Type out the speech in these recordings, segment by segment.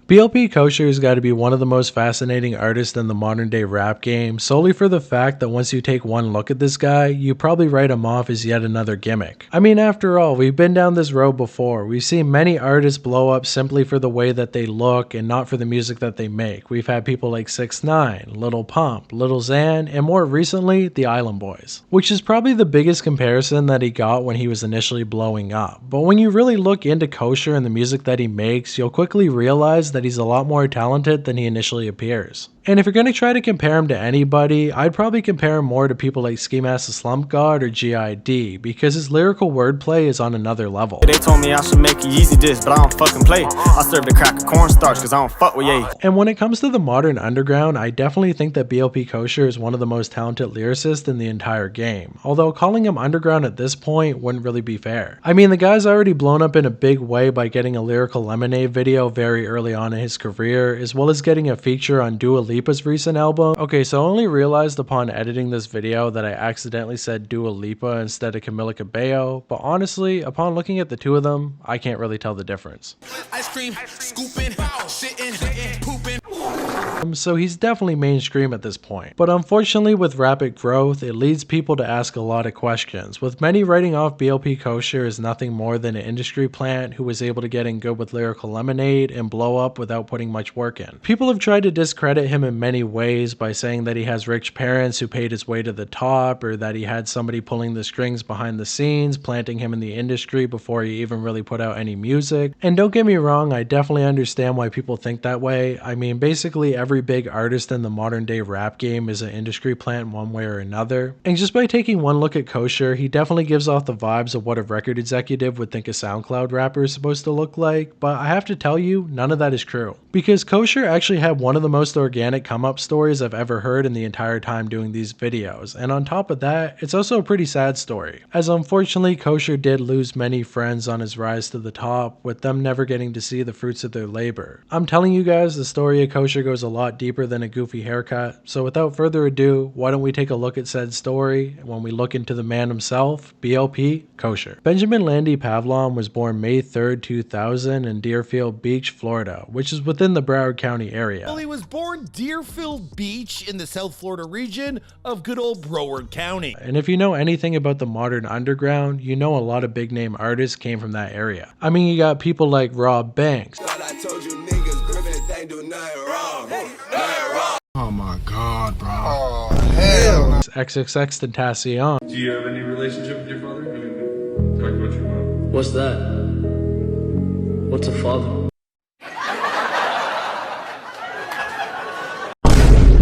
BLP Kosher has got to be one of the most fascinating artists in the modern day rap game, solely for the fact that once you take one look at this guy, you probably write him off as yet another gimmick. I mean, after all, we've been down this road before. We've seen many artists blow up simply for the way that they look and not for the music that they make. We've had people like 6ix9ine, Lil Pump, Lil Xan, and more recently, the Island Boys, which is probably the biggest comparison that he got when he was initially blowing up. But when you really look into Kosher and the music that he makes, you'll quickly realize that he's a lot more talented than he initially appears. And if you're going to try to compare him to anybody, I'd probably compare him more to people like Ski Mask the Slump God or G.I.D. because his lyrical wordplay is on another level. They told me I should make a Yeezy diss, but I don't fucking play. I serve the crack of cornstarch cause I don't fuck with ye. And when it comes to the modern underground, I definitely think that BLP Kosher is one of the most talented lyricists in the entire game. Although calling him underground at this point wouldn't really be fair. I mean, the guy's already blown up in a big way by getting a Lyrical Lemonade video very early on in his career, as well as getting a feature on Dua Lipa's recent album. Okay, so I only realized upon editing this video that I accidentally said Dua Lipa instead of Camila Cabello, but honestly, upon looking at the two of them, I can't really tell the difference. Ice cream, scooping, shitting, pooping. So he's definitely mainstream at this point. But unfortunately with rapid growth, it leads people to ask a lot of questions, with many writing off BLP Kosher as nothing more than an industry plant who was able to get in good with Lyrical Lemonade and blow up without putting much work in. People have tried to discredit him in many ways by saying that he has rich parents who paid his way to the top, or that he had somebody pulling the strings behind the scenes, planting him in the industry before he even really put out any music. And don't get me wrong, I definitely understand why people think that way. I mean, basically every big artist in the modern day rap game is an industry plant one way or another. And just by taking one look at Kosher, he definitely gives off the vibes of what a record executive would think a SoundCloud rapper is supposed to look like, but I have to tell you, none of that is true. Because Kosher actually had one of the most organic come-up stories I've ever heard in the entire time doing these videos, and on top of that, it's also a pretty sad story, as unfortunately Kosher did lose many friends on his rise to the top, with them never getting to see the fruits of their labor. I'm telling you guys, the story of Kosher goes a lot deeper than a goofy haircut, so without further ado, why don't we take a look at said story when we look into the man himself, BLP Kosher. Benjamin Landy Pavlon was born May 3rd, 2000 in Deerfield Beach, Florida, which is within the Broward County area. Well, he was born Deerfield Beach in the South Florida region of good old Broward County. And if you know anything about the modern underground, you know a lot of big name artists came from that area. I mean, you got people like Rob Banks. Oh my god, bro. Oh, hell no. XXXTentacion. Do you have any relationship with your father? I mean, talk about your mom. What's that? What's a father?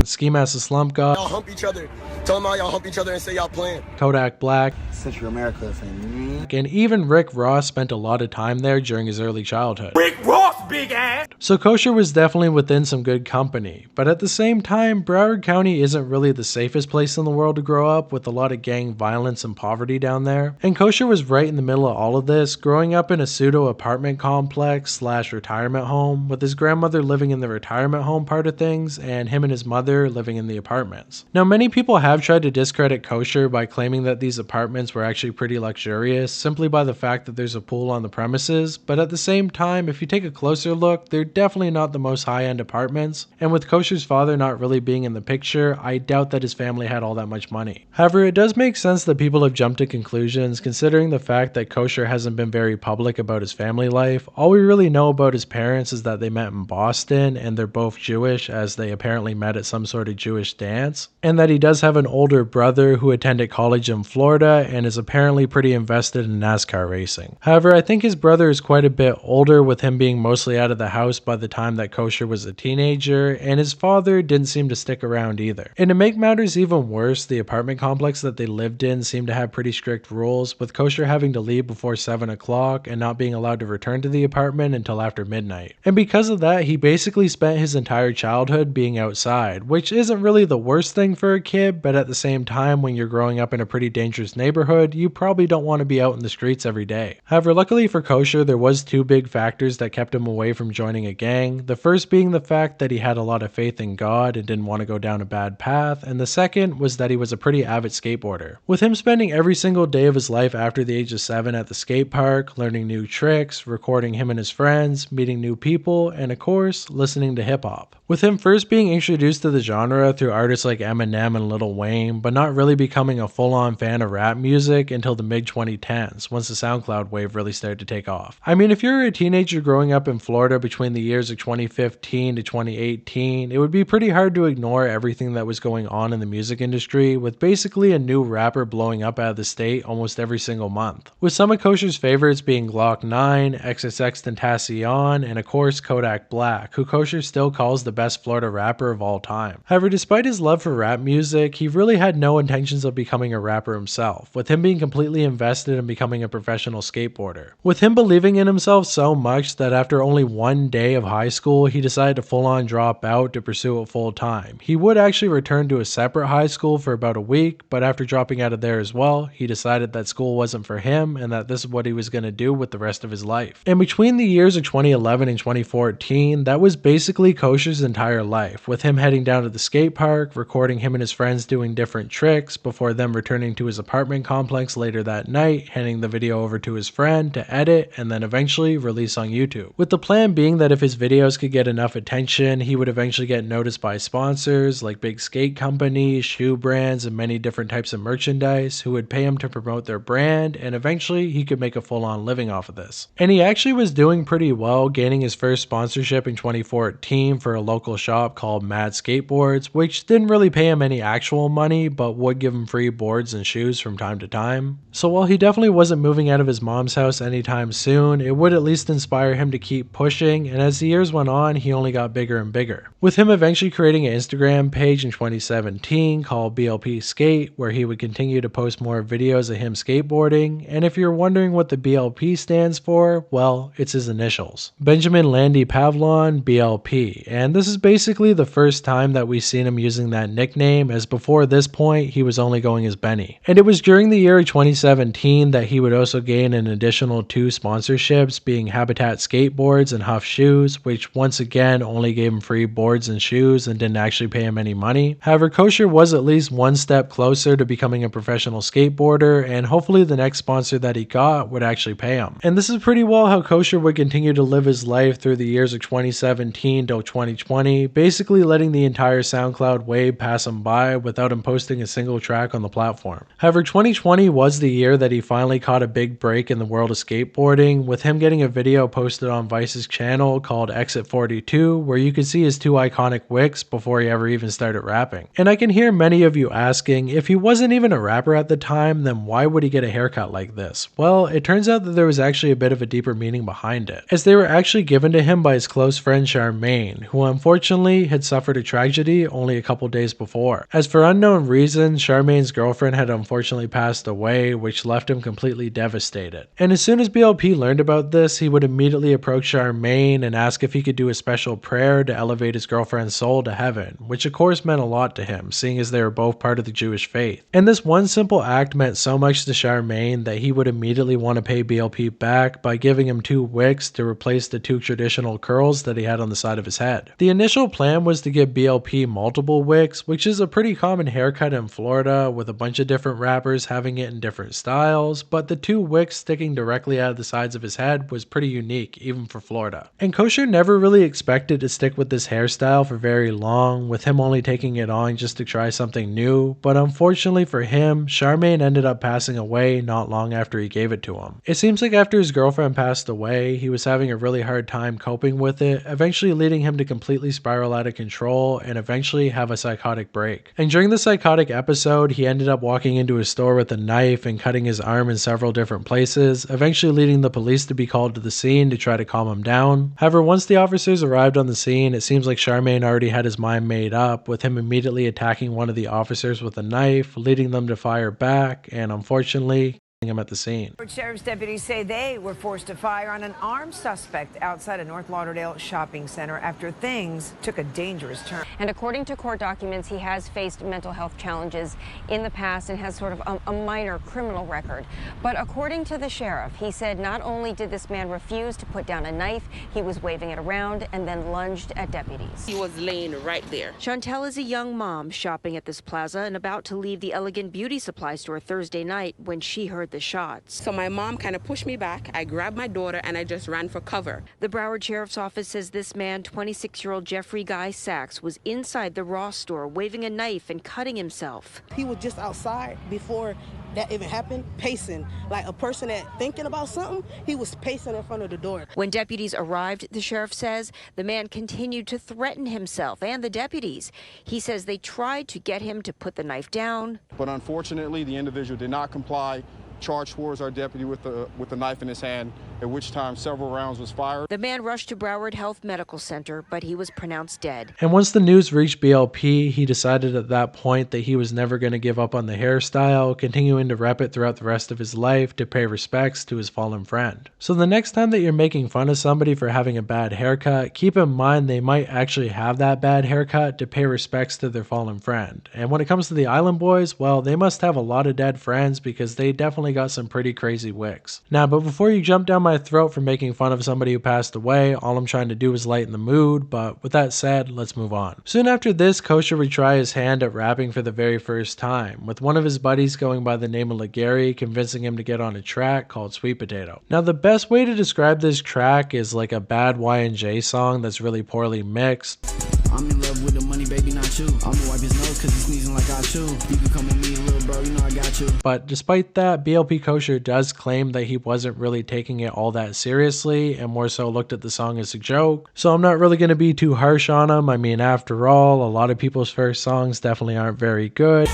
Ski Mask the Slump God. Y'all hump each other. Tell them all y'all hump each other and say y'all playing. Kodak Black. Central America thing. And even Rick Ross spent a lot of time there during his early childhood. Rick Ross, big ass. So Kosher was definitely within some good company, but at the same time, Broward County isn't really the safest place in the world to grow up, with a lot of gang violence and poverty down there. And Kosher was right in the middle of all of this, growing up in a pseudo apartment complex slash retirement home, with his grandmother living in the retirement home part of things, and him and his mother living in the apartments. Now, many people have tried to discredit Kosher by claiming that these apartments were actually pretty luxurious, simply by the fact that there's a pool on the premises, but at the same time, if you take a closer look, they're definitely not the most high-end apartments, and with Kosher's father not really being in the picture, I doubt that his family had all that much money. However, it does make sense that people have jumped to conclusions, considering the fact that Kosher hasn't been very public about his family life. All we really know about his parents is that they met in Boston, and they're both Jewish, as they apparently met at some sort of Jewish dance, and that he does have an older brother who attended college in Florida and is apparently pretty invested in NASCAR racing. However, I think his brother is quite a bit older, with him being mostly out of the house by the time that Kosher was a teenager, and his father didn't seem to stick around either. And to make matters even worse, the apartment complex that they lived in seemed to have pretty strict rules, with Kosher having to leave before 7 o'clock and not being allowed to return to the apartment until after midnight. And because of that, he basically spent his entire childhood being outside, which isn't really the worst thing for a kid, but at the same time, when you're growing up in a pretty dangerous neighborhood, you probably don't want to be out in the streets every day. However, luckily for Kosher, there was two big factors that kept him away from joining joining a gang, the first being the fact that he had a lot of faith in God and didn't want to go down a bad path, and the second was that he was a pretty avid skateboarder. With him spending every single day of his life after the age of 7 at the skate park, learning new tricks, recording him and his friends, meeting new people, and of course, listening to hip-hop. With him first being introduced to the genre through artists like Eminem and Lil Wayne, but not really becoming a full-on fan of rap music until the mid-2010s, once the SoundCloud wave really started to take off. I mean, if you're a teenager growing up in Florida between the years of 2015 to 2018, it would be pretty hard to ignore everything that was going on in the music industry, with basically a new rapper blowing up out of the state almost every single month. With some of Kosher's favorites being Glock 9, XXXTentacion, and of course Kodak Black, who Kosher still calls the best Florida rapper of all time. However, despite his love for rap music, he really had no intentions of becoming a rapper himself, with him being completely invested in becoming a professional skateboarder. With him believing in himself so much that after only one day of high school, he decided to full-on drop out to pursue it full-time. He would actually return to a separate high school for about a week, but after dropping out of there as well, he decided that school wasn't for him and that this is what he was going to do with the rest of his life. And between the years of 2011 and 2014, that was basically Kosher's entire life, with him heading down to the skate park, recording him and his friends doing different tricks, before them returning to his apartment complex later that night, handing the video over to his friend to edit and then eventually release on YouTube. With the plan being that if his videos could get enough attention, he would eventually get noticed by sponsors like big skate companies, shoe brands, and many different types of merchandise who would pay him to promote their brand, and eventually he could make a full-on living off of this. And he actually was doing pretty well, gaining his first sponsorship in 2014 for a local shop called Mad Skateboards, which didn't really pay him any actual money, but would give him free boards and shoes from time to time. So while he definitely wasn't moving out of his mom's house anytime soon, it would at least inspire him to keep pushing, and as the years went on, he only got bigger and bigger. With him eventually creating an Instagram page in 2017 called BLP Skate, where he would continue to post more videos of him skateboarding, and if you're wondering what the BLP stands for, well, it's his initials. Benjamin Landy Pavlon, BLP, and this is basically the first time that we've seen him using that nickname, as before this point, he was only going as Benny. And it was during the year of 2017 that he would also gain an additional 2 sponsorships, being Habitat Skateboards and Huff Shoes, which once again only gave him free boards and shoes and didn't actually pay him any money. However, Kosher was at least one step closer to becoming a professional skateboarder, and hopefully the next sponsor that he got would actually pay him. And this is pretty well how Kosher would continue to live his life through the years of 2017 till 2020, basically letting the entire SoundCloud wave pass him by without him posting a single track on the platform. However, 2020 was the year that he finally caught a big break in the world of skateboarding, with him getting a video posted on Vice's channel called Exit 42, where you could see his 2 iconic wicks before he ever even started rapping. And I can hear many of you asking, if he wasn't even a rapper at the time, then why would he get a haircut like this? Well, it turns out that there was actually a bit of a deeper meaning behind it, as they were actually given to him by his close friend Charmaine, who unfortunately had suffered a tragedy only a couple days before. As for unknown reasons, Charmaine's girlfriend had unfortunately passed away, which left him completely devastated. And as soon as BLP learned about this, he would immediately approach Charmaine and ask if he could do a special prayer to elevate his girlfriend's soul to heaven, which of course meant a lot to him, seeing as they were both part of the Jewish faith. And this one simple act meant so much to Charmaine that he would immediately want to pay BLP back by giving him 2 wicks to replace the 2 traditional curls that he had on the side of his head. The initial plan was to give BLP multiple wicks, which is a pretty common haircut in Florida, with a bunch of different rappers having it in different styles, but the 2 wicks sticking directly out of the sides of his head was pretty unique, even for Florida. And Kosher never really expected to stick with this hairstyle for very long, with him only taking it on just to try something new, but unfortunately for him, Charmaine ended up passing away not long after he gave it to him. It seems like after his girlfriend passed away, he was having a really hard time coping with it, eventually leading him to completely spiral out of control and eventually have a psychotic break. And during the psychotic episode, he ended up walking into a store with a knife and cutting his arm in several different places, eventually leading the police to be called to the scene to try to calm him down. However, once the officers arrived on the scene, it seems like Charmaine already had his mind made up, with him immediately attacking one of the officers with a knife, leading them to fire back, and unfortunately, him at the scene. Sheriff's deputies say they were forced to fire on an armed suspect outside a North Lauderdale shopping center after things took a dangerous turn. And according to court documents, he has faced mental health challenges in the past and has sort of a minor criminal record. But according to the sheriff, he said not only did this man refuse to put down a knife, he was waving it around and then lunged at deputies. He was laying right there. Chantel is a young mom shopping at this plaza and about to leave the Elegant Beauty Supply store Thursday night when she heard the shots. So my mom kind of pushed me back. I grabbed my daughter and I just ran for cover. The Broward Sheriff's Office says this man, 26-year-old Jeffrey Guy Sachs, was inside the Ross store waving a knife and cutting himself. He was just outside before that even happened, pacing. Like a person that thinking about something, he was pacing in front of the door. When deputies arrived, the sheriff says the man continued to threaten himself and the deputies. He says they tried to get him to put the knife down. But unfortunately, the individual did not comply, charged towards our deputy with the knife in his hand, at which time several rounds was fired. The man rushed to Broward Health Medical Center, but he was pronounced dead. And once the news reached BLP, he decided at that point that he was never going to give up on the hairstyle, continuing to rep it throughout the rest of his life to pay respects to his fallen friend. So the next time that you're making fun of somebody for having a bad haircut, keep in mind they might actually have that bad haircut to pay respects to their fallen friend. And when it comes to the Island Boys, well, they must have a lot of dead friends because they definitely got some pretty crazy wigs. Now, but before you jump down my throat for making fun of somebody who passed away, all I'm trying to do is lighten the mood, but with that said, let's move on. Soon after this, Kosher would try his hand at rapping for the very first time, with one of his buddies going by the name of Legary convincing him to get on a track called Sweet Potato. Now, the best way to describe this track is like a bad Y&J song that's really poorly mixed. I'm in love with the money, baby, not you. I'm gonna wipe his nose cause he's sneezing like I chew. You can come with me, little bro, you know I got you. But despite that, BLP Kosher does claim that he wasn't really taking it all that seriously and more so looked at the song as a joke. So I'm not really going to be too harsh on him. I mean, after all, a lot of people's first songs definitely aren't very good.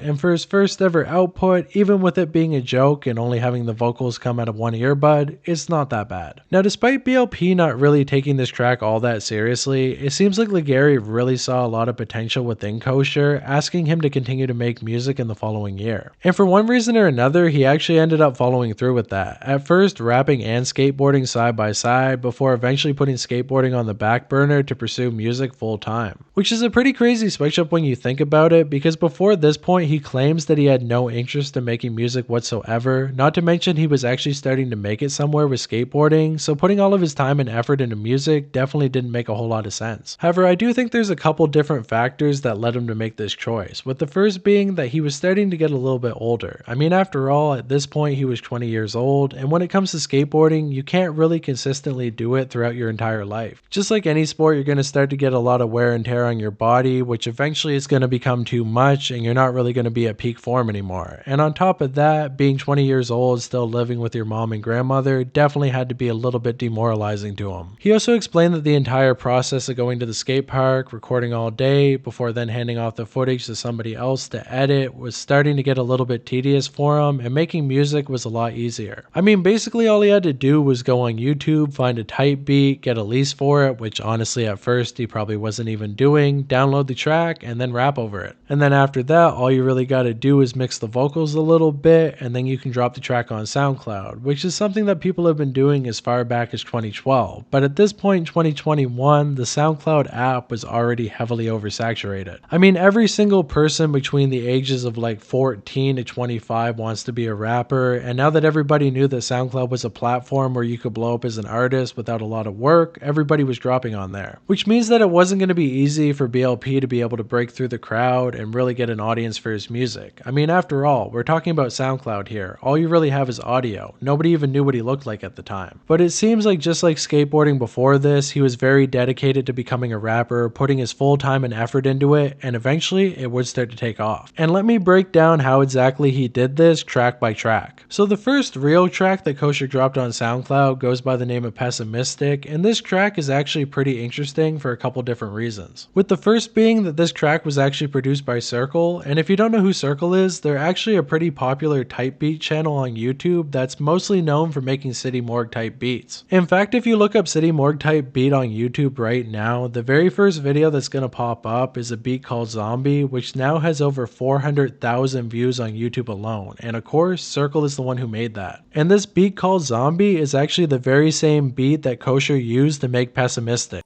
And for his first ever output, even with it being a joke and only having the vocals come out of one earbud, it's not that bad. Now, despite BLP not really taking this track all that seriously, it seems like Legary really saw a lot of potential within Kosher, asking him to continue to make music in the following year. And for one reason or another, he actually ended up following through with that. At first, rapping and skateboarding side by side, before eventually putting skateboarding on the back burner to pursue music full time. Which is a pretty crazy switch up when you think about it, because before this point, he claims that he had no interest in making music whatsoever, not to mention he was actually starting to make it somewhere with skateboarding, so putting all of his time and effort into music definitely didn't make a whole lot of sense. However, I do think there's a couple different factors that led him to make this choice, with the first being that he was starting to get a little bit older. I mean, after all, at this point he was 20 years old, and when it comes to skateboarding, you can't really consistently do it throughout your entire life. Just like any sport, you're going to start to get a lot of wear and tear on your body, which eventually is going to become too much, and you're not really going to be at peak form anymore. And on top of that, being 20 years old, still living with your mom and grandmother, definitely had to be a little bit demoralizing to him. He also explained that the entire process of going to the skate park, recording all day, before then handing off the footage to somebody else to edit, was starting to get a little bit tedious for him, and making music was a lot easier. I mean, basically all he had to do was go on YouTube, find a type beat, get a lease for it, which honestly at first he probably wasn't even doing, download the track, and then rap over it. And then after that, all you really got to do is mix the vocals a little bit, and then you can drop the track on SoundCloud, which is something that people have been doing as far back as 2012. But at this point in 2021, the SoundCloud app was already heavily oversaturated. I mean, every single person between the ages of like 14 to 25 wants to be a rapper, and now that everybody knew that SoundCloud was a platform where you could blow up as an artist without a lot of work, everybody was dropping on there. Which means that it wasn't going to be easy for BLP to be able to break through the crowd and really get an audience for his music. I mean, after all, we're talking about SoundCloud here. All you really have is audio. Nobody even knew what he looked like at the time. But it seems like just like skateboarding before this, he was very dedicated to becoming a rapper, putting his full time and effort into it, and eventually it would start to take off. And let me break down how exactly he did this track by track. So the first real track that Kosher dropped on SoundCloud goes by the name of Pessimistic, and this track is actually pretty interesting for a couple different reasons. With the first being that this track was actually produced by Circle, and if you don't know who Circle is, they're actually a pretty popular type beat channel on YouTube that's mostly known for making City Morgue type beats. In fact, if you look up City Morgue type beat on YouTube right now, the very first video that's going to pop up is a beat called Zombie, which now has over 400,000 views on YouTube alone. And of course, Circle is the one who made that. And this beat called Zombie is actually the very same beat that Kosher used to make Pessimistic.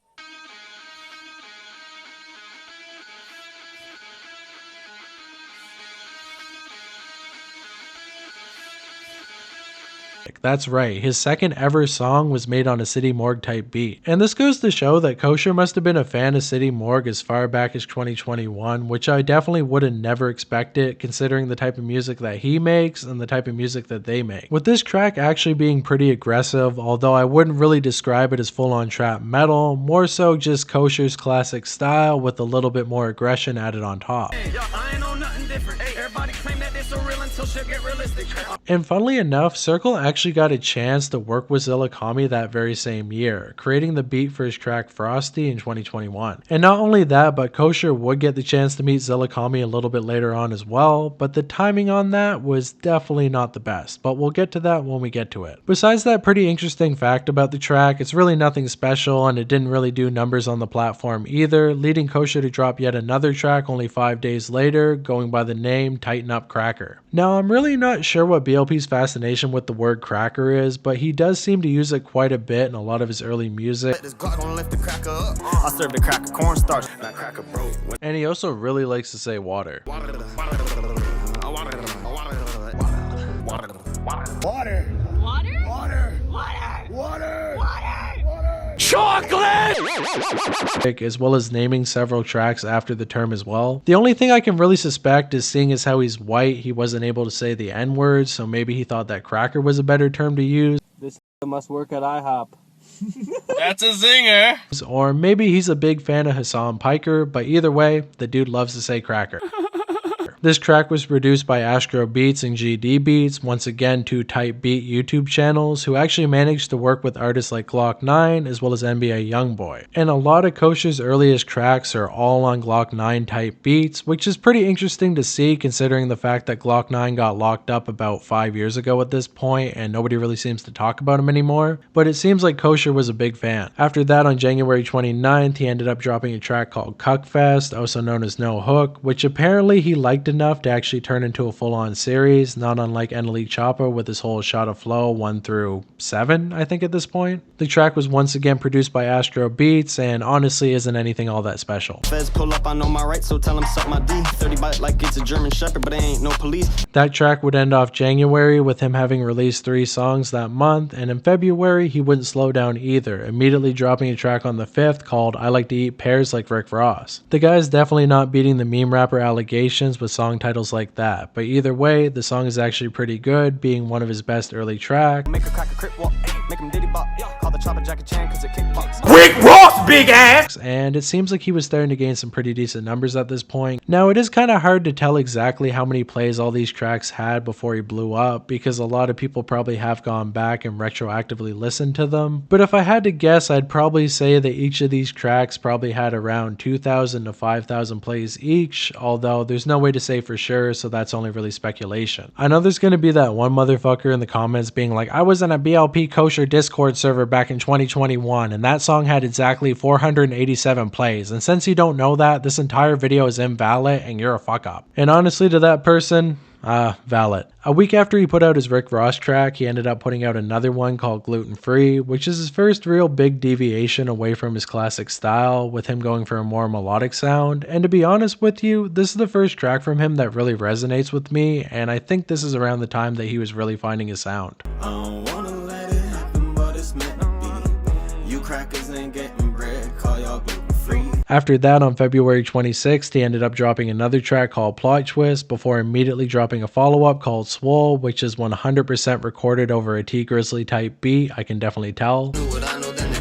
That's right, his second ever song was made on a City Morgue type beat. And this goes to show that Kosher must have been a fan of City Morgue as far back as 2021, which I definitely would have never expected considering the type of music that he makes and the type of music that they make. With this track actually being pretty aggressive, although I wouldn't really describe it as full-on trap metal, more so just Kosher's classic style with a little bit more aggression added on top. And funnily enough, Circle actually got a chance to work with Zilla Kami that very same year, creating the beat for his track Frosty in 2021. And not only that, but Kosher would get the chance to meet Zilla Kami a little bit later on as well, but the timing on that was definitely not the best, but we'll get to that when we get to it. Besides that pretty interesting fact about the track, it's really nothing special and it didn't really do numbers on the platform either, leading Kosher to drop yet another track only 5 days later, going by the name Tighten Up Cracker. Now, I'm really not sure what BLP's fascination with the word cracker is, but he does seem to use it quite a bit in a lot of his early music. And he also really likes to say water. Chocolate! As well as naming several tracks after the term as well. The only thing I can really suspect is seeing as how he's white, he wasn't able to say the N-word, so maybe he thought that cracker was a better term to use. This must work at IHOP. That's a zinger. Or maybe he's a big fan of Hassan Piker, but either way, the dude loves to say cracker. This track was produced by Astro Beats and GD Beats, once again 2 type beat YouTube channels who actually managed to work with artists like Glock 9 as well as NBA Youngboy. And a lot of Kosher's earliest tracks are all on Glock 9 type beats, which is pretty interesting to see considering the fact that Glock 9 got locked up about 5 years ago at this point and nobody really seems to talk about him anymore, but it seems like Kosher was a big fan. After that, on January 29th, he ended up dropping a track called Cuckfest, also known as No Hook, which apparently he liked enough to actually turn into a full-on series, not unlike Eneli Choppa with his whole Shot of Flow 1 through 7, I think at this point. The track was once again produced by Astro Beats and honestly isn't anything all that special. Feds pull up, I know my rights, so tell him suck my D. 30 bite like it's a German Shepherd, but ain't no police. That track would end off January with him having released 3 songs that month, and in February he wouldn't slow down either, immediately dropping a track on the 5th called I Like to Eat Pears Like Rick Ross. The guy's definitely not beating the meme rapper allegations with song titles like that, but either way, the song is actually pretty good, being one of his best early tracks. Make a crack a crip walk, make him diddy bop, call the chopper Jackie Chan cause it kickbox. Rick Ross, big ass! And it seems like he was starting to gain some pretty decent numbers at this point. Now, it is kind of hard to tell exactly how many plays all these tracks had before he blew up, because a lot of people probably have gone back and retroactively listened to them, but if I had to guess, I'd probably say that each of these tracks probably had around 2,000 to 5,000 plays each, although there's no way to say for sure, so that's only really speculation. I know there's going to be that one motherfucker in the comments being like, I was in a BLP Kosher Discord server back in 2021 and that song had exactly 487 plays, and since you don't know that, this entire video is invalid and you're a fuck up. And honestly, to that person, valid. A week after he put out his Rick Ross track, he ended up putting out another one called Gluten Free, which is his first real big deviation away from his classic style, with him going for a more melodic sound. And to be honest with you, this is the first track from him that really resonates with me, and I think this is around the time that he was really finding his sound. I don't wanna let it happen, but it's meant to be. You crackers ain't getting bread, call y'all gluten free. After that, on February 26th, he ended up dropping another track called Plot Twist before immediately dropping a follow-up called Swole, which is 100% recorded over a T Grizzly type beat, I can definitely tell.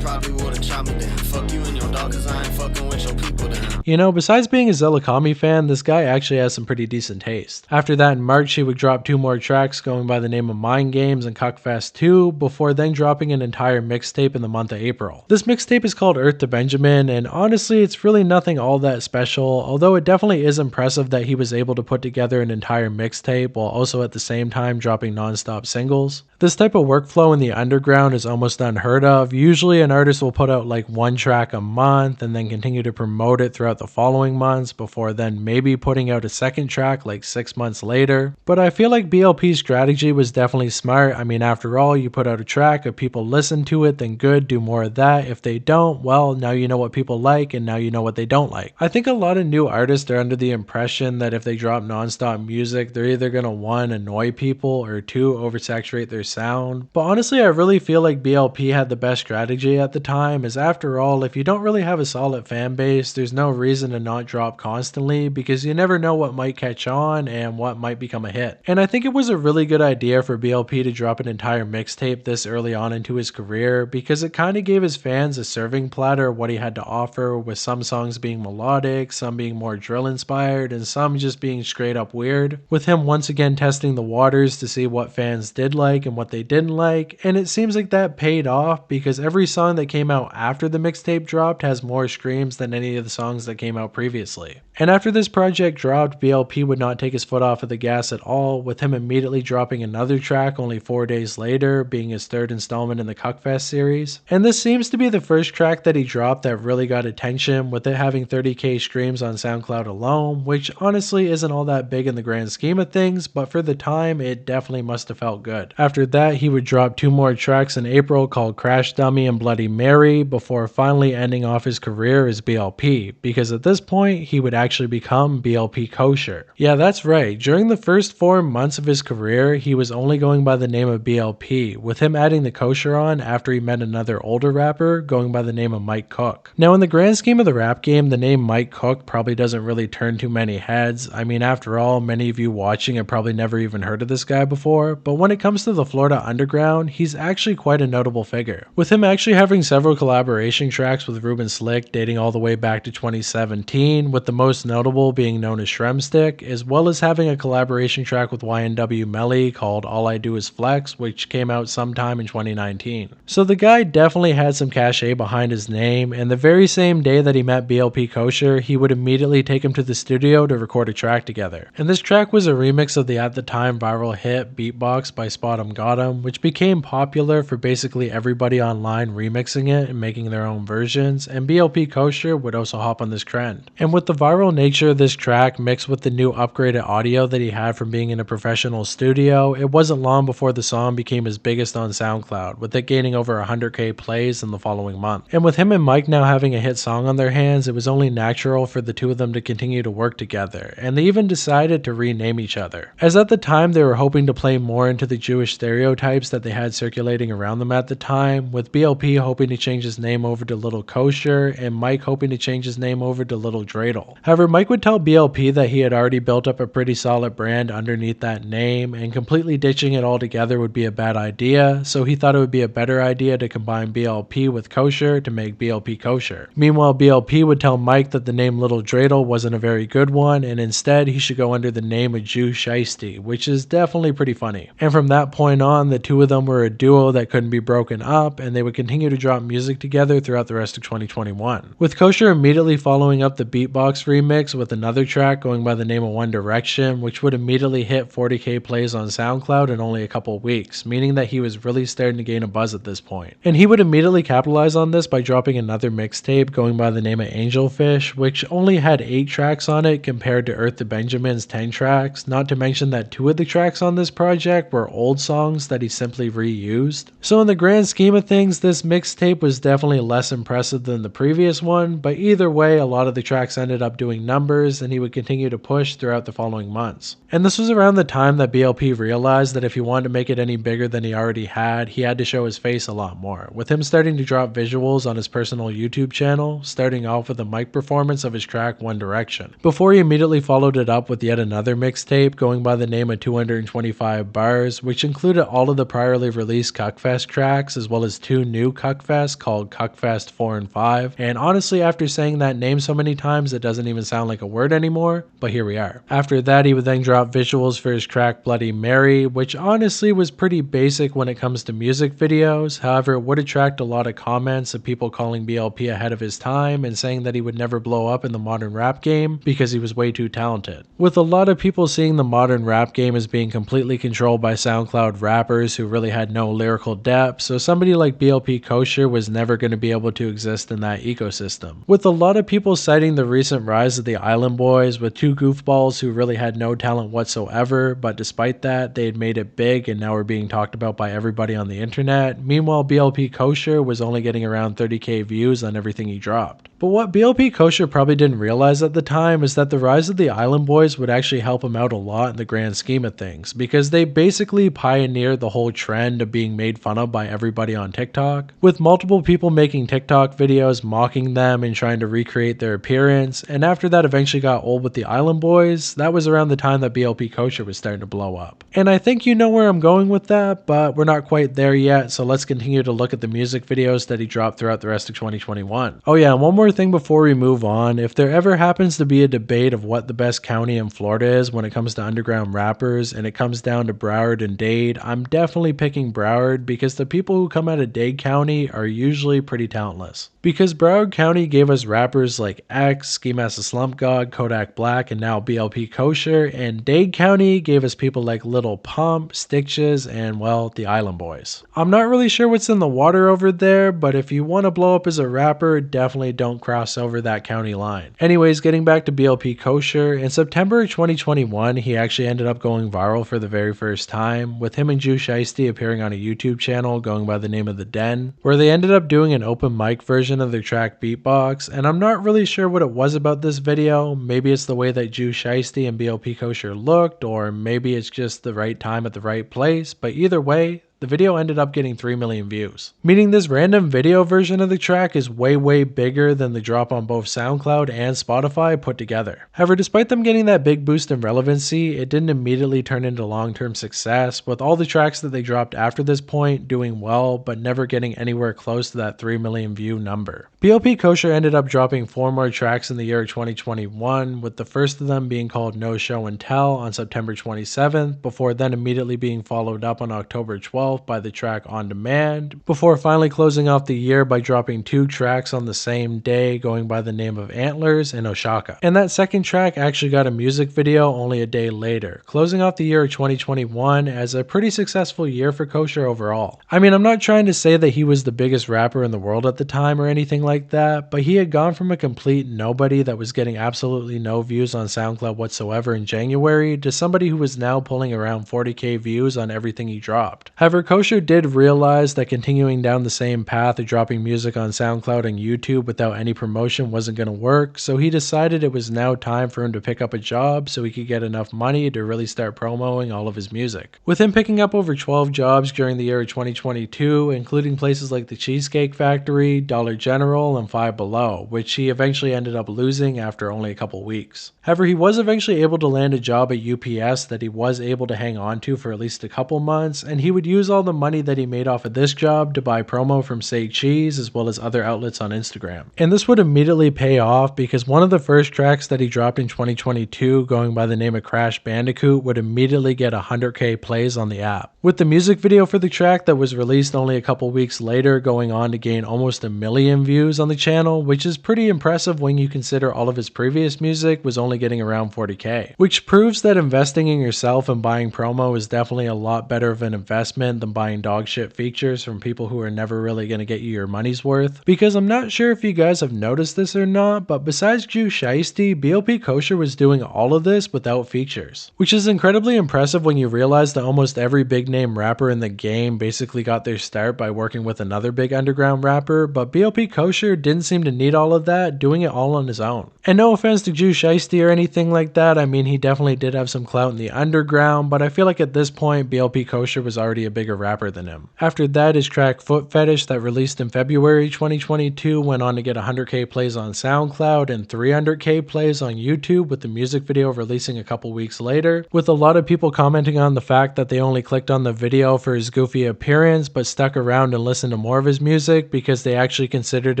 probably would've chopped me down. Fuck you and your dog, cause I ain't fucking with your people down. You know, besides being a Zelakami fan, this guy actually has some pretty decent taste. After that, in March, he would drop 2 more tracks going by the name of Mind Games and Cuckfest 2, before then dropping an entire mixtape in the month of April. This mixtape is called Earth to Benjamin, and honestly, it's really nothing all that special, although it definitely is impressive that he was able to put together an entire mixtape while also at the same time dropping non-stop singles. This type of workflow in the underground is almost unheard of. Usually an artist will put out like 1 track a month and then continue to promote it throughout the following months before then maybe putting out a second track like 6 months later. But I feel like BLP's strategy was definitely smart. I mean, after all, you put out a track, if people listen to it, then good, do more of that. If they don't, well, now you know what people like and now you know what they don't like. I think a lot of new artists are under the impression that if they drop non-stop music, they're either gonna 1, annoy people, or 2, oversaturate their sound. But honestly, I really feel like BLP had the best strategy at the time, as after all, if you don't really have a solid fan base, there's no reason to not drop constantly, because you never know what might catch on and what might become a hit. And I think it was a really good idea for BLP to drop an entire mixtape this early on into his career, because it kind of gave his fans a serving platter of what he had to offer, with some songs being melodic, some being more drill inspired, and some just being straight up weird, with him once again testing the waters to see what fans did like and what they didn't like. And it seems like that paid off, because every song that came out after the mixtape dropped has more streams than any of the songs that came out previously. And after this project dropped, BLP would not take his foot off of the gas at all, with him immediately dropping another track only 4 days later, being his 3rd installment in the Cuckfest series. And this seems to be the first track that he dropped that really got attention, with it having 30k streams on SoundCloud alone, which honestly isn't all that big in the grand scheme of things, but for the time, it definitely must have felt good. After that, he would drop 2 more tracks in April called Crash Dummy and Bloody Mary, before finally ending off his career as BLP, because at this point, he would actually become BLP Kosher. Yeah, that's right. During the first 4 months of his career, he was only going by the name of BLP, with him adding the Kosher on after he met another older rapper going by the name of Mike Cook. Now, in the grand scheme of the rap game, the name Mike Cook probably doesn't really turn too many heads. I mean, after all, many of you watching have probably never even heard of this guy before, but when it comes to the Florida underground, he's actually quite a notable figure, with him actually having several collaboration tracks with Ruben Slick dating all the way back to 2017, with the most notable being known as Shremstick, as well as having a collaboration track with YNW Melly called All I Do Is Flex, which came out sometime in 2019. So the guy definitely had some cachet behind his name, and the very same day that he met BLP Kosher, he would immediately take him to the studio to record a track together. And this track was a remix of the at the time viral hit Beatbox by Spot 'em Got 'em, which became popular for basically everybody online remixing it and making their own versions, and BLP Kosher would also hop on this trend. And with the viral nature of this track mixed with the new upgraded audio that he had from being in a professional studio, it wasn't long before the song became his biggest on SoundCloud, with it gaining over 100k plays in the following month. And with him and Mike now having a hit song on their hands, it was only natural for the two of them to continue to work together, and they even decided to rename each other, as at the time they were hoping to play more into the Jewish stereotypes that they had circulating around them at the time, with BLP hoping to change his name over to Little Kosher and Mike hoping to change his name over to Little Dreidel. However, Mike would tell BLP that he had already built up a pretty solid brand underneath that name, and completely ditching it altogether would be a bad idea, so he thought it would be a better idea to combine BLP with Kosher to make BLP Kosher. Meanwhile, BLP would tell Mike that the name Little Dreidel wasn't a very good one, and instead he should go under the name of Jew Shiesty, which is definitely pretty funny. And from that point on, the two of them were a duo that couldn't be broken up, and they would continue to drop music together throughout the rest of 2021. With Kosher immediately following up the Beatbox remix with another track going by the name of One Direction, which would immediately hit 40k plays on SoundCloud in only a couple weeks, meaning that he was really starting to gain a buzz at this point. And he would immediately capitalize on this by dropping another mixtape going by the name of Angelfish, which only had 8 tracks on it compared to Earth to Benjamin's 10 tracks, not to mention that 2 of the tracks on this project were old songs that he simply reused. So in the grand scheme of things, this mixtape was definitely less impressive than the previous one, but either way, a lot of the tracks ended up doing numbers, and he would continue to push throughout the following months. And this was around the time that BLP realized that if he wanted to make it any bigger than he already had to show his face a lot more, with him starting to drop visuals on his personal YouTube channel, starting off with a mic performance of his track One Direction, before he immediately followed it up with yet another mixtape going by the name of 225 Bars, which included all of the priorly released Cuckfest tracks as well as 2 new Cuckfest Cuckfest called Cuckfest 4 and 5, and honestly after saying that name so many times it doesn't even sound like a word anymore, but here we are. After that he would then drop visuals for his track Bloody Mary, which honestly was pretty basic when it comes to music videos. However, it would attract a lot of comments of people calling BLP ahead of his time and saying that he would never blow up in the modern rap game because he was way too talented. With a lot of people seeing the modern rap game as being completely controlled by SoundCloud rappers who really had no lyrical depth, so somebody like BLP Kosher was never going to be able to exist in that ecosystem. With a lot of people citing the recent rise of the Island Boys with two goofballs who really had no talent whatsoever, but despite that they had made it big and now were being talked about by everybody on the internet. Meanwhile, BLP Kosher was only getting around 30k views on everything he dropped. But what BLP Kosher probably didn't realize at the time is that the rise of the Island Boys would actually help him out a lot in the grand scheme of things, because they basically pioneered the whole trend of being made fun of by everybody on TikTok, with multiple people making TikTok videos mocking them and trying to recreate their appearance, and after that eventually got old with the Island Boys, that was around the time that BLP Kosher was starting to blow up. And I think you know where I'm going with that, but we're not quite there yet, so let's continue to look at the music videos that he dropped throughout the rest of 2021. Oh yeah, and one more thing before we move on. If there ever happens to be a debate of what the best county in Florida is when it comes to underground rappers and it comes down to Broward and Dade, I'm definitely picking Broward because the people who come out of Dade County are usually pretty talentless. Because Broward County gave us rappers like X, Ski Master Slump God, Kodak Black, and now BLP Kosher, and Dade County gave us people like Little Pump, Stitches, and well, the Island Boys. I'm not really sure what's in the water over there, but if you want to blow up as a rapper, definitely don't cross over that county line. Anyways, getting back to BLP Kosher, in September 2021, he actually ended up going viral for the very first time, with him and Jew Shiesty appearing on a YouTube channel going by the name of The Den, where they ended up doing an open mic version of their track Beatbox, and I'm not really sure what it was about this video. Maybe it's the way that Jew Shiesty and BLP Kosher looked, or maybe it's just the right time at the right place, but either way, the video ended up getting 3 million views. Meaning this random video version of the track is way bigger than the drop on both SoundCloud and Spotify put together. However, despite them getting that big boost in relevancy, it didn't immediately turn into long-term success, with all the tracks that they dropped after this point doing well, but never getting anywhere close to that 3 million view number. BLP Kosher ended up dropping 4 more tracks in the year 2021, with the first of them being called No Show and Tell on September 27th, before then immediately being followed up on October 12th by the track On Demand, before finally closing off the year by dropping 2 tracks on the same day going by the name of Antlers and Oshaka. And that second track actually got a music video only a day later, closing off the year of 2021 as a pretty successful year for Kosher overall. I mean, I'm not trying to say that he was the biggest rapper in the world at the time or anything like that, but he had gone from a complete nobody that was getting absolutely no views on SoundCloud whatsoever in January to somebody who was now pulling around 40k views on everything he dropped. However, Kosher did realize that continuing down the same path of dropping music on SoundCloud and YouTube without any promotion wasn't going to work, so he decided it was now time for him to pick up a job so he could get enough money to really start promoting all of his music. With him picking up over 12 jobs during the year of 2022, including places like the Cheesecake Factory, Dollar General, and Five Below, which he eventually ended up losing after only a couple weeks. However, he was eventually able to land a job at UPS that he was able to hang on to for at least a couple months, and he would use all the money that he made off of this job to buy promo from Say Cheese as well as other outlets on Instagram. And this would immediately pay off because one of the first tracks that he dropped in 2022 going by the name of Crash Bandicoot would immediately get 100k plays on the app. With the music video for the track that was released only a couple weeks later going on to gain almost 1 million views on the channel, which is pretty impressive when you consider all of his previous music was only getting around 40k. Which proves that investing in yourself and buying promo is definitely a lot better of an investment than buying dog shit features from people who are never really going to get you your money's worth. Because I'm not sure if you guys have noticed this or not, but besides Jew Shiesty, BLP Kosher was doing all of this without features. Which is incredibly impressive when you realize that almost every big name rapper in the game basically got their start by working with another big underground rapper, but BLP Kosher didn't seem to need all of that, doing it all on his own. And no offense to Jew Shiesty or anything like that, I mean he definitely did have some clout in the underground, but I feel like at this point BLP Kosher was already a big bigger rapper than him. After that, his track Foot Fetish that released in February 2022 went on to get 100k plays on SoundCloud and 300k plays on YouTube, with the music video releasing a couple weeks later, with a lot of people commenting on the fact that they only clicked on the video for his goofy appearance but stuck around and listened to more of his music because they actually considered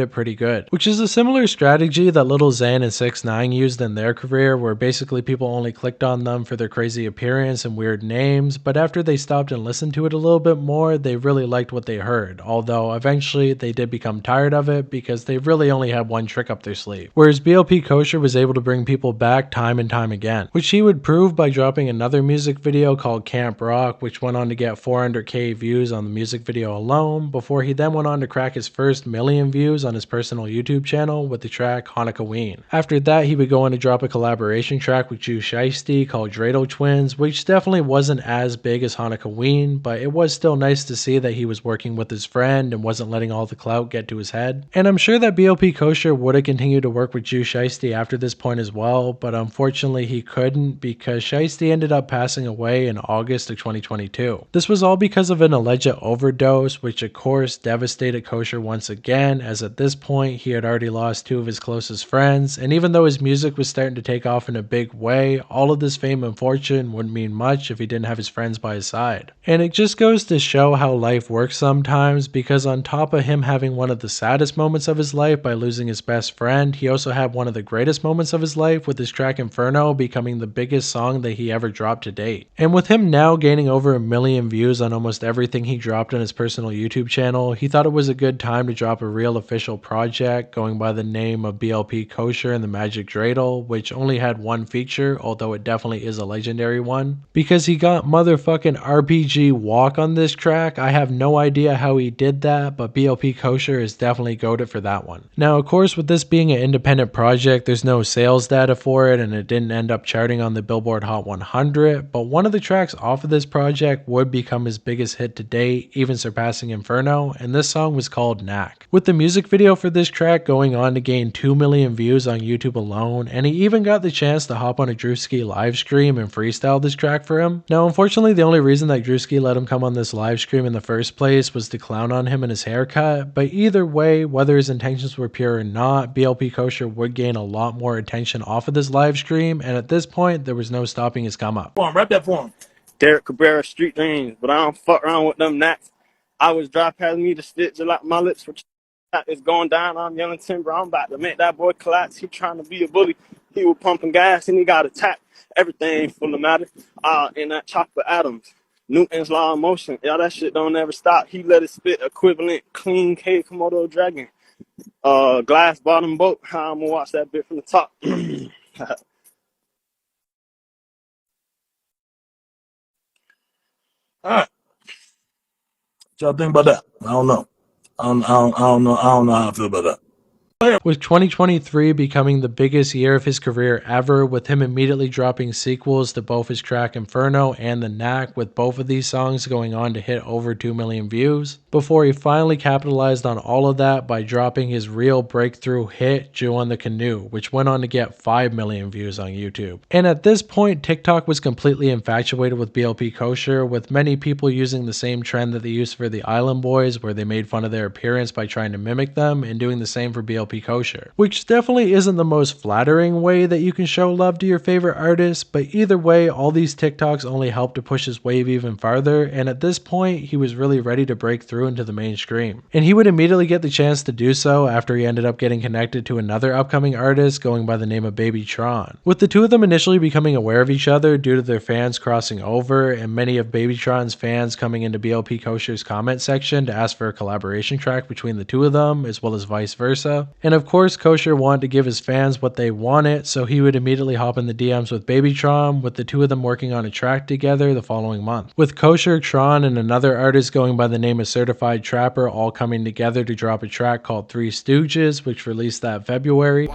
it pretty good, which is a similar strategy that Lil Xan and 6ix9ine used in their career, where basically people only clicked on them for their crazy appearance and weird names, but after they stopped and listened to it a little bit more, they really liked what they heard, although eventually they did become tired of it because they really only had one trick up their sleeve. Whereas BLP Kosher was able to bring people back time and time again, which he would prove by dropping another music video called Camp Rock, which went on to get 400k views on the music video alone, before he then went on to crack his first million views on his personal YouTube channel with the track Hanukkah Ween. After that, he would go on to drop a collaboration track with Jew Shiesty called Dreidel Twins, which definitely wasn't as big as Hanukkah Ween, but it was still nice to see that he was working with his friend and wasn't letting all the clout get to his head. And I'm sure that BLP Kosher would have continued to work with Jew Shiesty after this point as well, but unfortunately he couldn't because Shiesty ended up passing away in August of 2022. This was all because of an alleged overdose, which of course devastated Kosher once again, as at this point he had already lost two of his closest friends, and even though his music was starting to take off in a big way, all of this fame and fortune wouldn't mean much if he didn't have his friends by his side. And it just goes to show how life works sometimes, because on top of him having one of the saddest moments of his life by losing his best friend, he also had one of the greatest moments of his life with his track Inferno becoming the biggest song that he ever dropped to date. And with him now gaining over 1 million views on almost everything he dropped on his personal YouTube channel, he thought it was a good time to drop a real official project going by the name of BLP Kosher and the Magic Dreidel, which only had one feature, although it definitely is a legendary one, because he got motherfucking RPG Walk on this track. I have no idea how he did that, but BLP Kosher is definitely goated for that one. Now of course, with this being an independent project, there's no sales data for it and it didn't end up charting on the Billboard Hot 100, but one of the tracks off of this project would become his biggest hit to date, even surpassing Inferno, and this song was called Knack, with the music video for this track going on to gain 2 million views on YouTube alone, and he even got the chance to hop on a Drewski live stream and freestyle this track for him. Now unfortunately, the only reason that Drewski let him come on this live stream in the first place was to clown on him and his haircut, but either way, whether his intentions were pure or not, BLP Kosher would gain a lot more attention off of this live stream, and at this point there was no stopping his come up. Rap that for him. Derek Cabrera, Street Dreams, but I don't fuck around with them knacks. I was dry past me to stitch like my lips were is going down. I'm yelling timber. I'm about to make that boy collapse. He trying to be a bully. He was pumping gas and he got attacked. Everything full of matter. In that chocolate atoms. Newton's law of motion. Yeah, that shit don't ever stop. He let it spit equivalent clean K Komodo dragon. Glass bottom boat. I'm gonna watch that bit from the top. All right. What y'all think about that? I don't know. I don't know how I feel about that. With 2023 becoming the biggest year of his career ever, with him immediately dropping sequels to both his track Inferno and The Knack, with both of these songs going on to hit over 2 million views, before he finally capitalized on all of that by dropping his real breakthrough hit, Jew on the Canoe, which went on to get 5 million views on YouTube. And at this point, TikTok was completely infatuated with BLP Kosher, with many people using the same trend that they used for the Island Boys, where they made fun of their appearance by trying to mimic them, and doing the same for BLP Kosher, which definitely isn't the most flattering way that you can show love to your favorite artist, but either way, all these TikToks only helped to push his wave even farther, and at this point, he was really ready to break through into the mainstream. And he would immediately get the chance to do so after he ended up getting connected to another upcoming artist going by the name of Baby Tron, with the two of them initially becoming aware of each other due to their fans crossing over, and many of Baby Tron's fans coming into BLP Kosher's comment section to ask for a collaboration track between the two of them, as well as vice versa. And of course, Kosher wanted to give his fans what they wanted, so he would immediately hop in the DMs with Baby Tron, with the two of them working on a track together the following month, with Kosher, Tron, and another artist going by the name of Certified Trapper all coming together to drop a track called Three Stooges, which released that February.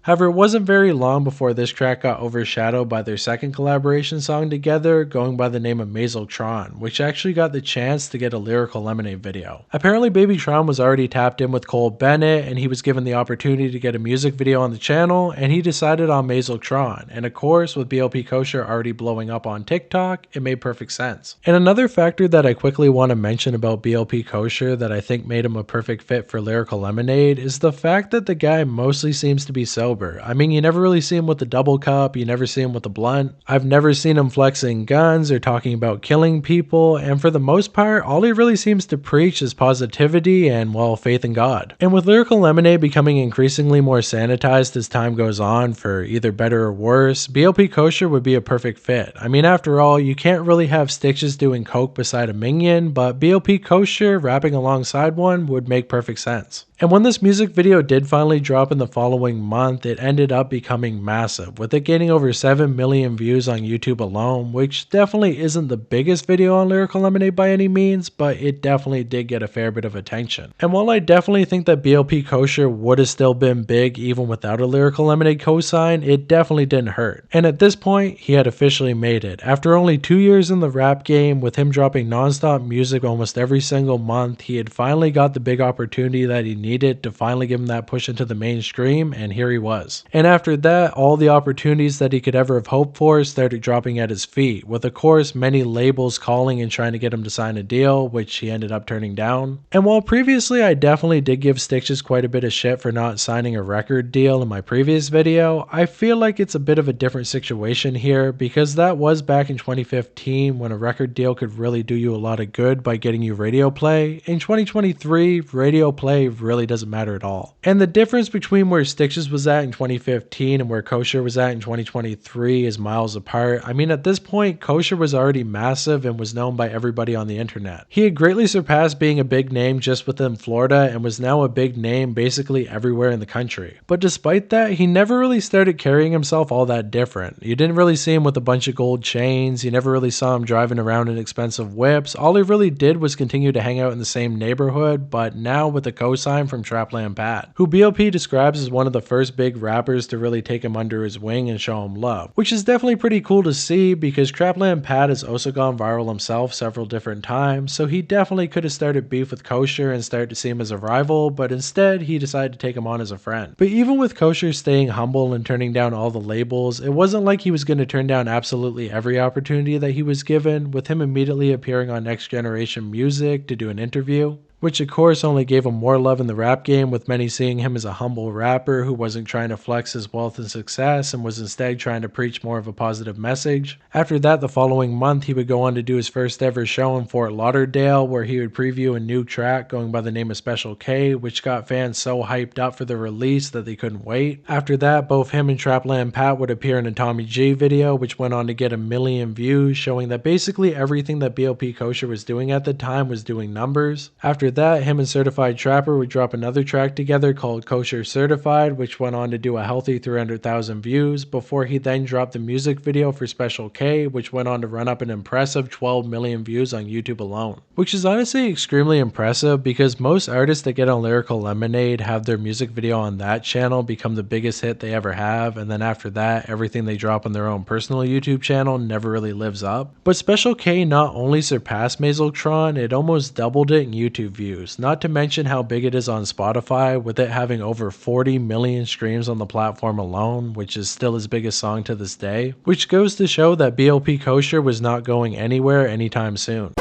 However, it wasn't very long before this track got overshadowed by their second collaboration song together, going by the name of Mazel Tron, which actually got the chance to get a Lyrical Lemonade video. Apparently Baby Tron was already tapped in with Cole Bennett, and he was given the opportunity to get a music video on the channel, and he decided on Mazel Tron. And of course, with BLP Kosher already blowing up on TikTok, it made perfect sense. And another factor that I quickly want to mention about BLP Kosher that I think made him a perfect fit for Lyrical Lemonade is the fact that the guy mostly seems to be sober. I mean, you never really see him with the double cup, you never see him with the blunt. I've never seen him flexing guns or talking about killing people, and for the most part, all he really seems to preach is positivity and, well, faith in God. And with Lyrical Lemonade becoming increasingly more sanitized as time goes on, for either better or worse, BLP Kosher would be a perfect fit. I mean, after all, you can't really have Stitches doing coke beside a minion, but BLP Kosher rapping alongside one would make perfect sense. And when this music video did finally drop in the following month, it ended up becoming massive, with it gaining over 7 million views on YouTube alone, which definitely isn't the biggest video on Lyrical Lemonade by any means, but it definitely did get a fair bit of attention. And while I definitely think that BLP Kosher would have still been big even without a Lyrical Lemonade cosign, it definitely didn't hurt. And at this point, he had officially made it. After only 2 years in the rap game, with him dropping non-stop music almost every single month, he had finally got the big opportunity that he needed to finally give him that push into the mainstream, and here he was. And after that, all the opportunities that he could ever have hoped for started dropping at his feet, with of course many labels calling and trying to get him to sign a deal, which he ended up turning down. And while previously I definitely did give Stitches quite a bit of shit for not signing a record deal in my previous video, I feel like it's a bit of a different situation here, because that was back in 2015 when a record deal could really do you a lot of good by getting you radio play. In 2023, radio play really doesn't matter at all. And the difference between where Stitches was at in 2015 and where Kosher was at in 2023 is miles apart. I mean, at this point, Kosher was already massive and was known by everybody on the internet. He had greatly surpassed being a big name just within Florida and was now a big name basically everywhere in the country. But despite that, he never really started carrying himself all that different. You didn't really see him with a bunch of gold chains, you never really saw him driving around in expensive whips. All he really did was continue to hang out in the same neighborhood, but now with a cosign from Trapland Pat, who BLP describes as one of the first big rappers to really take him under his wing and show him love, which is definitely pretty cool to see because Trapland Pat has also gone viral himself several different times, so he definitely could have started beef with Kosher and started to see him as a rival, but instead he decided to take him on as a friend. But even with Kosher staying humble and turning down all the labels, it wasn't like he was going to turn down absolutely every opportunity that he was given, with him immediately appearing on Next Generation Music to do an interview, which of course only gave him more love in the rap game, with many seeing him as a humble rapper who wasn't trying to flex his wealth and success and was instead trying to preach more of a positive message. After that, the following month, he would go on to do his first ever show in Fort Lauderdale, where he would preview a new track going by the name of Special K, which got fans so hyped up for the release that they couldn't wait. After that, both him and Trapland Pat would appear in a Tommy G video, which went on to get 1 million views, showing that basically everything that BLP Kosher was doing at the time was doing numbers. After that, him and Certified Trapper would drop another track together called Kosher Certified, which went on to do a healthy 300,000 views, before he then dropped the music video for Special K, which went on to run up an impressive 12 million views on YouTube alone. Which is honestly extremely impressive, because most artists that get on Lyrical Lemonade have their music video on that channel become the biggest hit they ever have, and then after that, everything they drop on their own personal YouTube channel never really lives up. But Special K not only surpassed Mazel Tron, it almost doubled it in YouTube views, not to mention how big it is on Spotify, with it having over 40 million streams on the platform alone, which is still his biggest song to this day, which goes to show that BLP Kosher was not going anywhere anytime soon.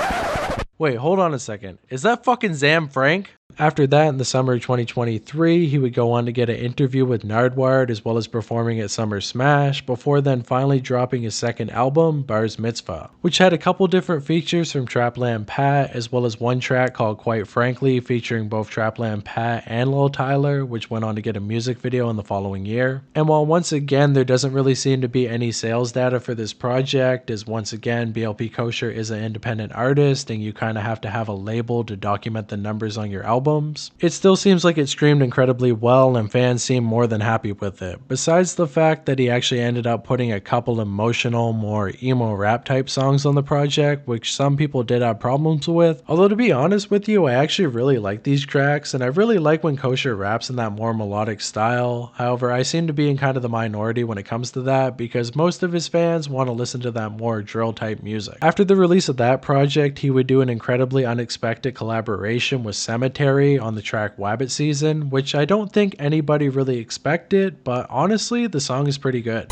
Wait, hold on a second. Is that fucking Zam Frank? After that, in the summer of 2023, he would go on to get an interview with Nardwuar as well as performing at Summer Smash, before then finally dropping his second album, Bar's Mitzvah, which had a couple different features from Trapland Pat, as well as one track called Quite Frankly featuring both Trapland Pat and Lil Tyler, which went on to get a music video in the following year. And while once again there doesn't really seem to be any sales data for this project, as once again BLP Kosher is an independent artist and you kind of have to have a label to document the numbers on your album, albums. It still seems like it streamed incredibly well and fans seem more than happy with it, besides the fact that he actually ended up putting a couple emotional, more emo rap type songs on the project, which some people did have problems with. Although to be honest with you, I actually really like these tracks, and I really like when Kosher raps in that more melodic style. However, I seem to be in kind of the minority when it comes to that, because most of his fans want to listen to that more drill type music. After the release of that project, he would do an incredibly unexpected collaboration with Cemetery on the track Wabbit Season, which I don't think anybody really expected, but honestly, the song is pretty good.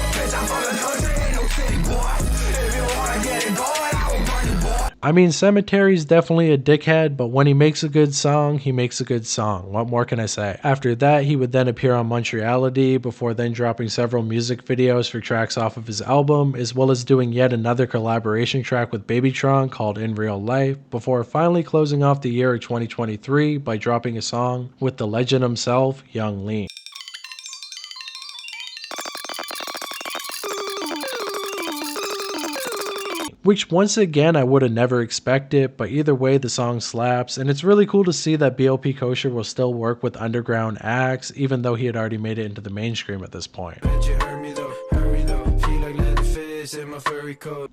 I mean, Cemetery's definitely a dickhead, but when he makes a good song, he makes a good song. What more can I say? After that, he would then appear on Montreality, before then dropping several music videos for tracks off of his album, as well as doing yet another collaboration track with Babytron called In Real Life, before finally closing off the year of 2023 by dropping a song with the legend himself, Young Lean. Which once again I would have never expected, but either way the song slaps, and it's really cool to see that BLP Kosher will still work with underground acts even though he had already made it into the mainstream at this point.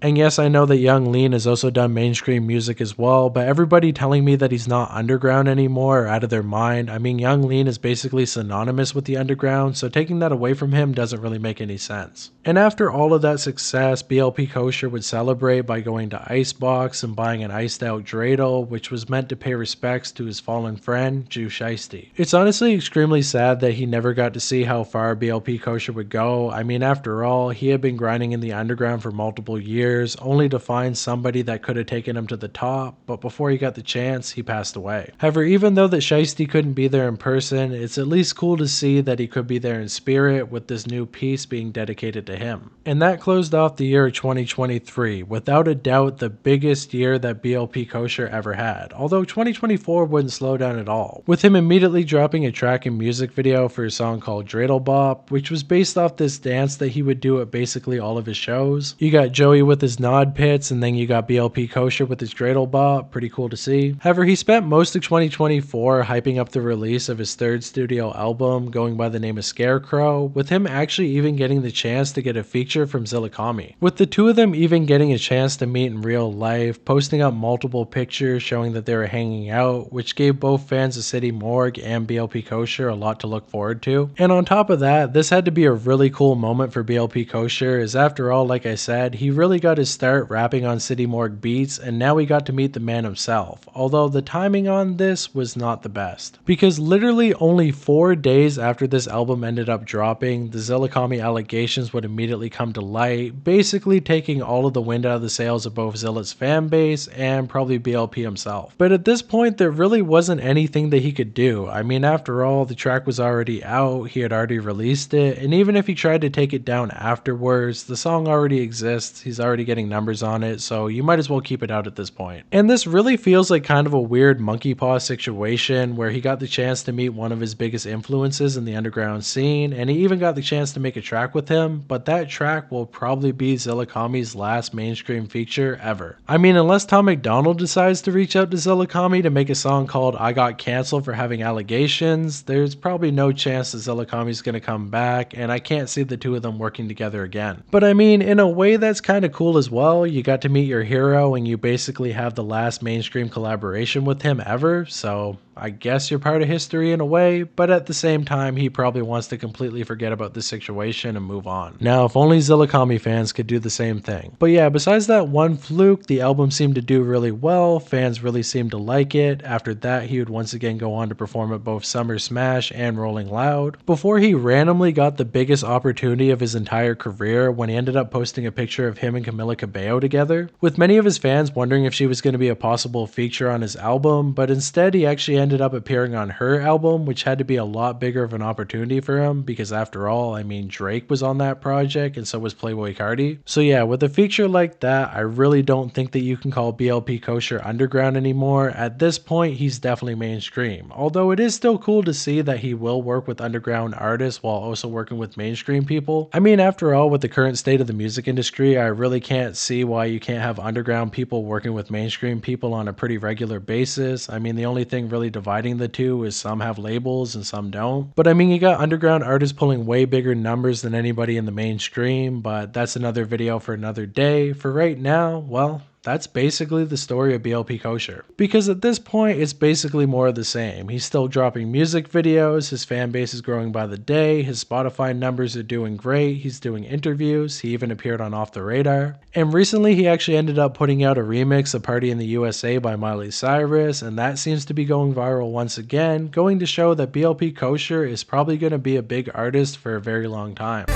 And yes, I know that Young Lean has also done mainstream music as well, but everybody telling me that he's not underground anymore are out of their mind. I mean, Young Lean is basically synonymous with the underground, so taking that away from him doesn't really make any sense. And after all of that success, BLP Kosher would celebrate by going to Icebox and buying an iced out dreidel, which was meant to pay respects to his fallen friend, Jew Shiesty. It's honestly extremely sad that he never got to see how far BLP Kosher would go. I mean, after all, he had been grinding in the underground for multiple years, only to find somebody that could have taken him to the top, but before he got the chance, he passed away. However, even though that Shiesty couldn't be there in person, it's at least cool to see that he could be there in spirit with this new piece being dedicated to him. And that closed off the year of 2023, without a doubt the biggest year that BLP Kosher ever had, although 2024 wouldn't slow down at all, with him immediately dropping a track and music video for a song called Dreidel Bop, which was based off this dance that he would do at basically all of his shows. You got Joey with his nod pits, and then you got BLP Kosher with his dreidel bop. Pretty cool to see. However, he spent most of 2024 hyping up the release of his third studio album, going by the name of Scarecrow, with him actually even getting the chance to get a feature from Zillakami, with the two of them even getting a chance to meet in real life, posting up multiple pictures showing that they were hanging out, which gave both fans of City Morgue and BLP Kosher a lot to look forward to. And on top of that, this had to be a really cool moment for BLP Kosher, as after all, like I said, he really got his start rapping on City Morgue beats, and now we got to meet the man himself, although the timing on this was not the best, because literally only 4 days after this album ended up dropping, the Zillakami allegations would immediately come to light, basically taking all of the wind out of the sails of both Zilla's fan base and probably BLP himself. But at this point, there really wasn't anything that he could do. I mean, after all, the track was already out, he had already released it, and even if he tried to take it down afterwards, the song already exists, he's already getting numbers on it, so you might as well keep it out at this point. And this really feels like kind of a weird monkey paw situation where he got the chance to meet one of his biggest influences in the underground scene, and he even got the chance to make a track with him, but that track will probably be Zillakami's last mainstream feature ever. I mean, unless Tom McDonald decides to reach out to Zillakami to make a song called I Got Cancelled for Having Allegations, there's probably no chance that Zillakami's gonna come back, and I can't see the two of them working together again. But I mean, in a way that's kind of cool as well. You got to meet your hero and you basically have the last mainstream collaboration with him ever, so I guess you're part of history in a way, but at the same time, he probably wants to completely forget about this situation and move on. Now, if only Zillakami fans could do the same thing. But yeah, besides that one fluke, the album seemed to do really well, fans really seemed to like it. After that, he would once again go on to perform at both Summer Smash and Rolling Loud, before he randomly got the biggest opportunity of his entire career when he ended up posting a picture of him and Camila Cabello together, with many of his fans wondering if she was going to be a possible feature on his album, but instead he actually ended up appearing on her album, which had to be a lot bigger of an opportunity for him, because after all, I mean, Drake was on that project and so was Playboi Carti. So yeah, with a feature like that, I really don't think that you can call BLP Kosher underground anymore. At this point, he's definitely mainstream, although it is still cool to see that he will work with underground artists while also working with mainstream people. I mean, after all, with the current state of the music music industry, I really can't see why you can't have underground people working with mainstream people on a pretty regular basis. I mean, the only thing really dividing the two is some have labels and some don't. But I mean, you got underground artists pulling way bigger numbers than anybody in the mainstream, but that's another video for another day. For right now, well, that's basically the story of BLP Kosher. Because at this point, it's basically more of the same. He's still dropping music videos, his fan base is growing by the day, his Spotify numbers are doing great, he's doing interviews, he even appeared on Off the Radar. And recently he actually ended up putting out a remix of Party in the USA by Miley Cyrus, and that seems to be going viral once again, going to show that BLP Kosher is probably going to be a big artist for a very long time.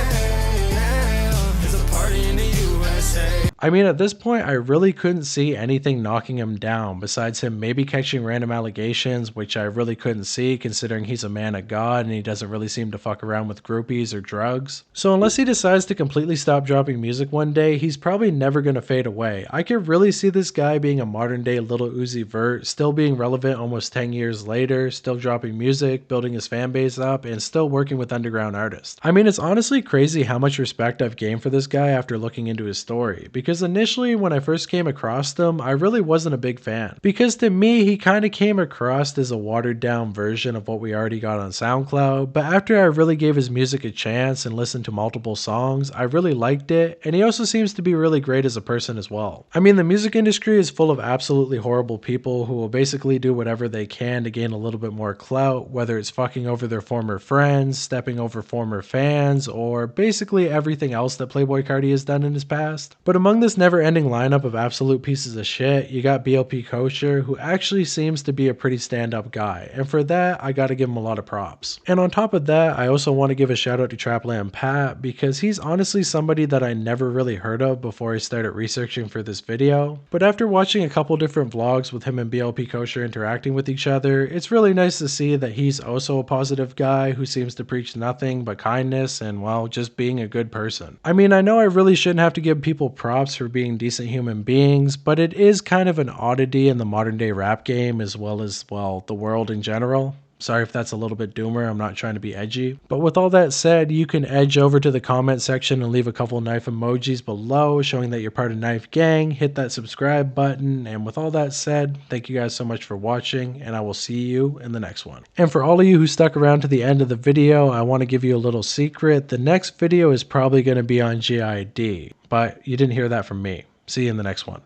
I mean, at this point, I really couldn't see anything knocking him down besides him maybe catching random allegations, which I really couldn't see considering he's a man of God and he doesn't really seem to fuck around with groupies or drugs. So unless he decides to completely stop dropping music one day, he's probably never going to fade away. I could really see this guy being a modern day Lil Uzi Vert, still being relevant almost 10 years later, still dropping music, building his fan base up, and still working with underground artists. I mean, it's honestly crazy how much respect I've gained for this guy after looking into his story, because initially when I first came across them, I really wasn't a big fan. Because to me, he kind of came across as a watered down version of what we already got on SoundCloud, but after I really gave his music a chance and listened to multiple songs, I really liked it, and he also seems to be really great as a person as well. I mean, the music industry is full of absolutely horrible people who will basically do whatever they can to gain a little bit more clout, whether it's fucking over their former friends, stepping over former fans, or basically everything else that Playboi Carti has done in his past. But among this never-ending lineup of absolute pieces of shit, you got BLP Kosher, who actually seems to be a pretty stand-up guy, and for that, I gotta give him a lot of props. And on top of that, I also want to give a shout out to Trapland Pat, because he's honestly somebody that I never really heard of before I started researching for this video, but after watching a couple different vlogs with him and BLP Kosher interacting with each other, it's really nice to see that he's also a positive guy who seems to preach nothing but kindness and, well, just being a good person. I mean, I know I really shouldn't have to give people props for being decent human beings, but it is kind of an oddity in the modern day rap game as well as, well, the world in general. Sorry if that's a little bit doomer, I'm not trying to be edgy. But with all that said, you can edge over to the comment section and leave a couple knife emojis below showing that you're part of Knife Gang, hit that subscribe button, and with all that said, thank you guys so much for watching, and I will see you in the next one. And for all of you who stuck around to the end of the video, I want to give you a little secret. The next video is probably going to be on GID, but you didn't hear that from me. See you in the next one.